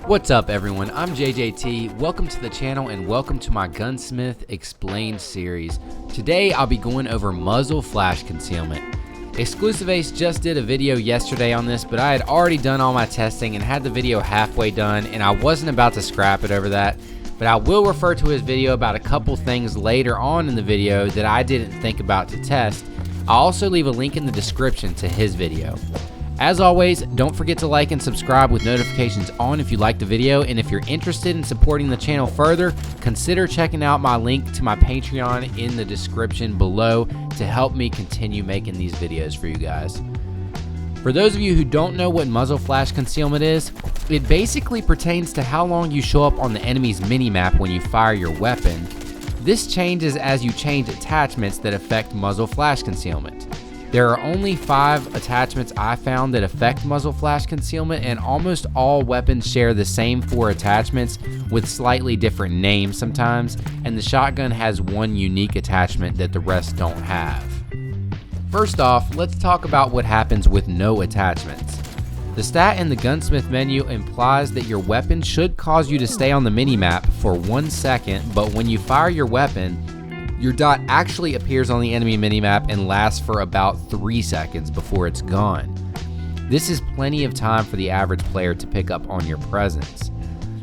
What's up everyone, I'm JayJT. Welcome to the channel and welcome to my Gunsmith Explained series. Today I'll be going over muzzle flash concealment. Xclusive Ace just did a video yesterday on this, but I had already done all my testing and had the video halfway done, and I wasn't about to scrap it over that. But I will refer to his video about a couple things later on in the video that I didn't think about to test. I'll also leave a link in the description to his video. As always, don't forget to like and subscribe with notifications on if you like the video, and if you're interested in supporting the channel further, consider checking out my link to my Patreon in the description below to help me continue making these videos for you guys. For those of you who don't know what muzzle flash concealment is, it basically pertains to how long you show up on the enemy's minimap when you fire your weapon. This changes as you change attachments that affect muzzle flash concealment. There are only 5 attachments I found that affect muzzle flash concealment, and almost all weapons share the same 4 attachments with slightly different names sometimes, and the shotgun has one unique attachment that the rest don't have. First off, let's talk about what happens with no attachments. The stat in the Gunsmith menu implies that your weapon should cause you to stay on the minimap for 1 second, but when you fire your weapon, your dot actually appears on the enemy minimap and lasts for about 3 seconds before it's gone. This is plenty of time for the average player to pick up on your presence.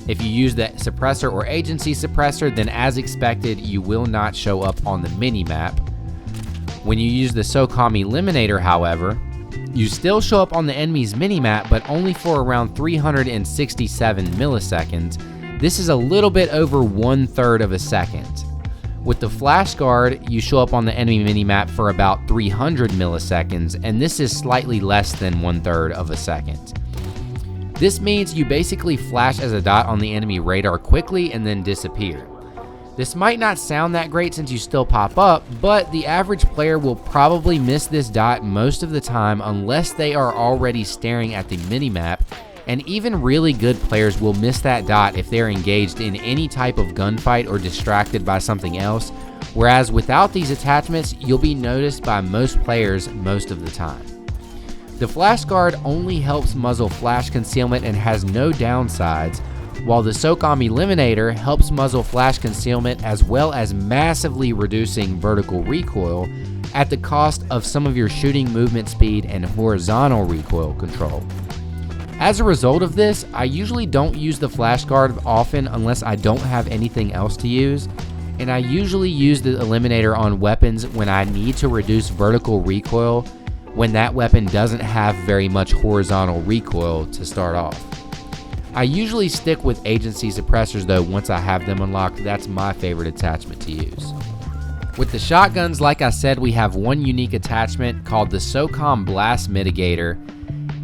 If you use the suppressor or agency suppressor, then as expected, you will not show up on the minimap. When you use the SOCOM Eliminator, however, you still show up on the enemy's minimap, but only for around 367 milliseconds. This is a little bit over 1/3 of a second. With the flash guard, you show up on the enemy minimap for about 300 milliseconds, and this is slightly less than 1/3 of a second. This means you basically flash as a dot on the enemy radar quickly and then disappear. This might not sound that great since you still pop up, but the average player will probably miss this dot most of the time unless they are already staring at the minimap. And even really good players will miss that dot if they're engaged in any type of gunfight or distracted by something else, whereas without these attachments, you'll be noticed by most players most of the time. The flash guard only helps muzzle flash concealment and has no downsides, while the SOCOM Eliminator helps muzzle flash concealment as well as massively reducing vertical recoil at the cost of some of your shooting movement speed and horizontal recoil control. As a result of this, I usually don't use the flash guard often unless I don't have anything else to use, and I usually use the Eliminator on weapons when I need to reduce vertical recoil when that weapon doesn't have very much horizontal recoil to start off. I usually stick with agency suppressors though once I have them unlocked. That's my favorite attachment to use. With the shotguns, like I said, we have one unique attachment called the SOCOM Blast Mitigator.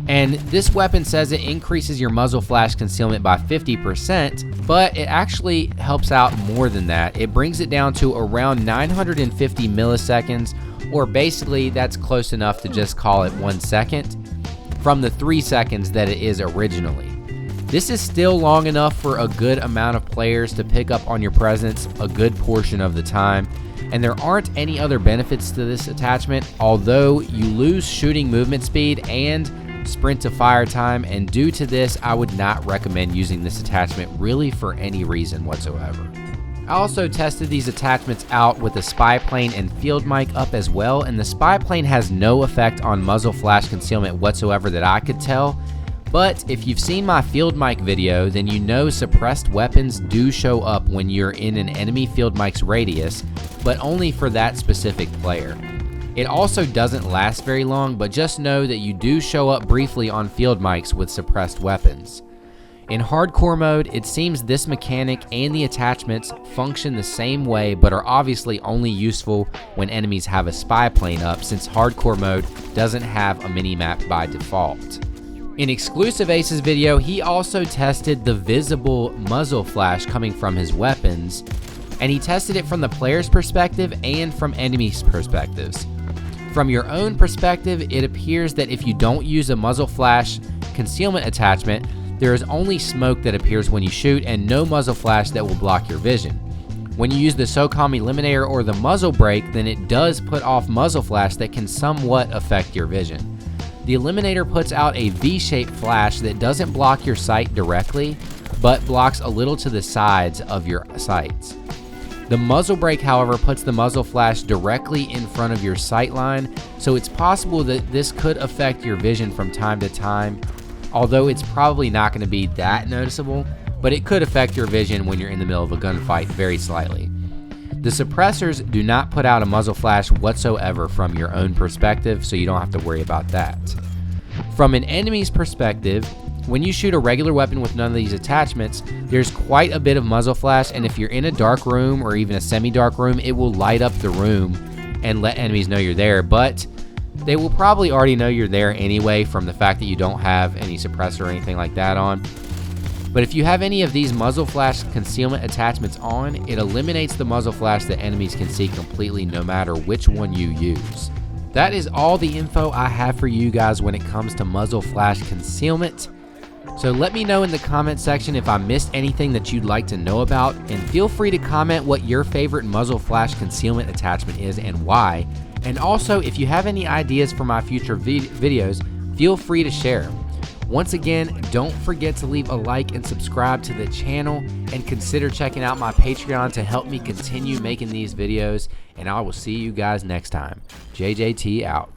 And this weapon says it increases your muzzle flash concealment by 50%, but it actually helps out more than that. It brings it down to around 950 milliseconds, or basically that's close enough to just call it 1 second, from the 3 seconds that it is originally. This is still long enough for a good amount of players to pick up on your presence a good portion of the time, and there aren't any other benefits to this attachment, although you lose shooting movement speed and sprint to fire time, and due to this, I would not recommend using this attachment really for any reason whatsoever. I also tested these attachments out with the spy plane and field mic up as well, and the spy plane has no effect on muzzle flash concealment whatsoever that I could tell. But if you've seen my field mic video, then you know suppressed weapons do show up when you're in an enemy field mic's radius, but only for that specific player. It also doesn't last very long, but just know that you do show up briefly on field mics with suppressed weapons. In hardcore mode, it seems this mechanic and the attachments function the same way, but are obviously only useful when enemies have a spy plane up, since hardcore mode doesn't have a minimap by default. In Xclusive Ace's video, he also tested the visible muzzle flash coming from his weapons, and he tested it from the player's perspective and from enemies' perspectives. From your own perspective, it appears that if you don't use a muzzle flash concealment attachment, there is only smoke that appears when you shoot and no muzzle flash that will block your vision. When you use the SOCOM Eliminator or the muzzle brake, then it does put off muzzle flash that can somewhat affect your vision. The Eliminator puts out a V-shaped flash that doesn't block your sight directly, but blocks a little to the sides of your sights. The muzzle brake, however, puts the muzzle flash directly in front of your sight line, so it's possible that this could affect your vision from time to time, although it's probably not going to be that noticeable, but it could affect your vision when you're in the middle of a gunfight very slightly. The suppressors do not put out a muzzle flash whatsoever from your own perspective, so you don't have to worry about that. From an enemy's perspective, when you shoot a regular weapon with none of these attachments, there's quite a bit of muzzle flash, and if you're in a dark room or even a semi-dark room, it will light up the room and let enemies know you're there, but they will probably already know you're there anyway from the fact that you don't have any suppressor or anything like that on. But if you have any of these muzzle flash concealment attachments on, it eliminates the muzzle flash that enemies can see completely no matter which one you use. That is all the info I have for you guys when it comes to muzzle flash concealment. So let me know in the comment section if I missed anything that you'd like to know about, and feel free to comment what your favorite muzzle flash concealment attachment is and why. And also, if you have any ideas for my future videos, feel free to share. Once again, don't forget to leave a like and subscribe to the channel, and consider checking out my Patreon to help me continue making these videos, and I will see you guys next time. JayJT out.